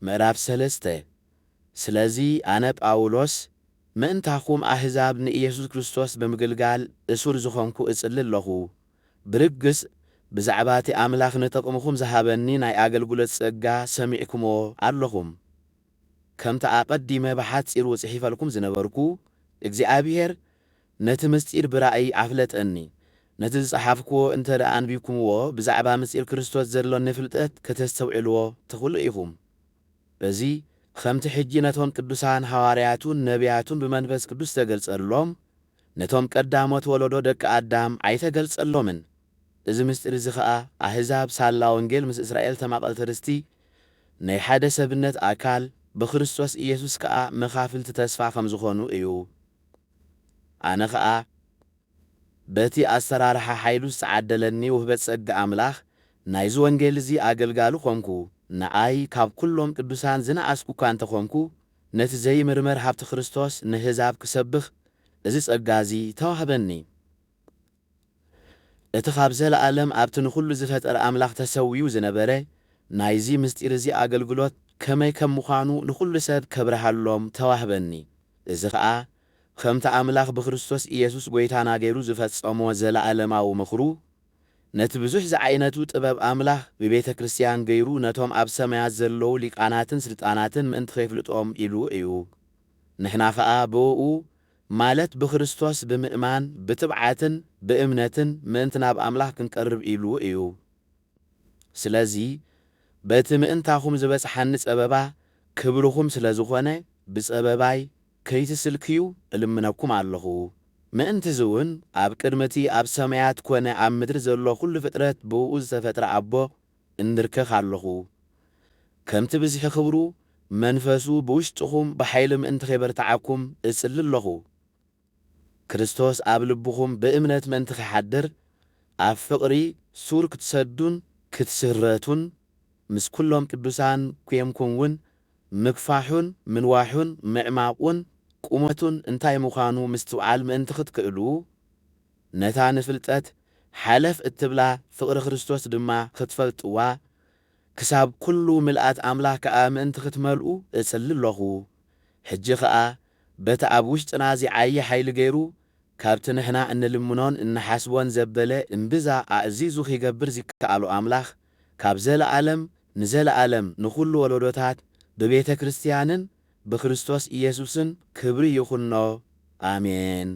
ምዕራፍ 3 ስለዚ ኣነ ጳውሎስ ምእንታኹም ኣሕዛብ ንኢየሱስ ክርስቶስ ብምግልጋል እሱር ዝኾንኩ እጽሊ ኣለኹ ብርግጽ ብዛዕባ እቲ ኣምላኽ ንጥቕምኹም ዝሃበኒ ናይ ኣገልግሎት ጸጋ ሰሚዕኩምዎ ኣለኹም ከምቲ ኣቐዲመ ብሓጺሩ ጽሒፈልኩም ዝነበርኩ እግዚኣብሔር ነቲ ምስጢር ብራእይ ኣፍለጠኒ ነቲ ዝጸሓፍክዎ እንተ ደኣ አንቢብኩምዎ ብዛዕባ ምስጢር ክርስቶስ ዘሎኒ ፍልጠት ከተስተውዕልዎ ትኽእሉ ኢኹም በዚ ከምቲ ሕጂ ነቶም ቅዱሳን ሐዋርያቱን ነቢያቱን ብመንፈስ ቅዱስ ተገልጸሎም ነቶም ቀዳሞት ወለዶ ደቂ ኣዳም ኣይተገልጸሎምን እዚ ምስጢር እዚ ኸዓ ኣሕዛብ ሳላ ወንጌል ምስ እስራኤል ተማቐልቲ ርስቲ ናይ ሓደ ሰብነት ኣካል ብክርስቶስ ኢየሱስ ከዓ መኻፍልቲ ተስፋ ከም ዝኾኑ እዩ ኣነ ኸዓ በቲ ኣሰራርሓ ሓይሉ ዝተዓደለኒ ውህበት ጸጋ ኣምላኽ ናይዚ ወንጌል እዚ ኣገልጋሊ ኾንኩ ንኣይ ካብ ኩሎም ቅዱሳን ዝነኣስኩ እኳ እንተኾንኩ ነቲ ዘይምርመር ሃብቲ ክርስቶስ ንሕዛብ ክሰብኽ እዚ ጸጋ እዚ ተዋህበኒ እቲ ካብ ዘለኣለም ኣብቲ ንኹሉ ዝፈጠረ ኣምላኽ ተሰዊዩ ዝነበረ ናይዚ ምስጢር እዚ ኣገልግሎት ከመይ ከም ምዃኑ ንኹሉ ሰብ ከብርሃሎም ተዋህበኒ እዚ ኸዓ ከምቲ ኣምላኽ ብክርስቶስ ኢየሱስ ጐይታና ገይሩ ዝፈጸሞ ዘለኣለማዊ ምኽሩ ነቲ ብዙሕ ዝዓይነቱ ጥበብ ኣምላኽ ብቤተ ክርስቲያን ገይሩ ነቶም ኣብ ሰማያት ዘለዉ ሊቃናትን ስልጣናትን ምእንቲ ከይፍልጦም ኢሉ እዩ ንሕና ኸዓ ብእኡ ማለት ብክርስቶስ ብምእማን ብትብዓትን ብእምነትን ምእንቲ ናብ ኣምላኽ ክንቀርብ ኢሉ እዩ ስለዚ በቲ ምእንታኹም ዝበጽሓኒ ጸበባ ክብርኹም ስለ ዝኾነ ብጸበባይ ከይትስልክዩ እልምነኩም ኣለኹ ምእንቲ እውን ኣብ ቅድመቲ ኣብ ሰማያት ኮነ ኣብ ምድሪ ዘሎ ኩሉ ፍጥረት ብእኡ ዝተፈጥረ ኣቦ እንርከኽ ኣለኹ ከምቲ ብዝሒ ክብሩ መንፈሱ ብውሽጥኹም ብሓይሊ ምእንቲ ከይበርትዓኩም እጽሊ ኣለኹ ክርስቶስ ኣብ ልብኹም ብእምነት ምእንቲ ከይሓድር ኣብ ፍቕሪ ሱር ክትሰዱን ክትስረቱን ምስ ኩሎም ቅዱሳን ኩየምኩም እውን ምክፋሑን ምንዋሑን ምዕማቁን ቁመቱን እንታይ ምዃኑ ምስትውዓል ምእንቲ ክትክእሉ ነታ ንፍልጠት ሓለፍ እትብላ ፍቕሪ ክርስቶስ ድማ ክትፈልጥዋ ክሳብ ኩሉ ምልኣት ኣምላኽ ከዓ ምእንቲ ክትመልኡ እጽሊ ኣለኹ ሕጂ ኸዓ በቲ ኣብ ውሽጥና ዝዓየ ሓይሊ ገይሩ ካብቲ ንሕና እንልምኖን እንሓስቦን ዘበለ እምብዛ ኣእዚዙ ኺገብር ዝከኣሉ ኣምላኽ ካብ ዘለዓለም ንዘለዓለም ንኹሉ ወለዶታት በቤተ ክርስቲያንን በክርስቶስ ኢየሱስን ክብሪ ይኹኖ አሜን።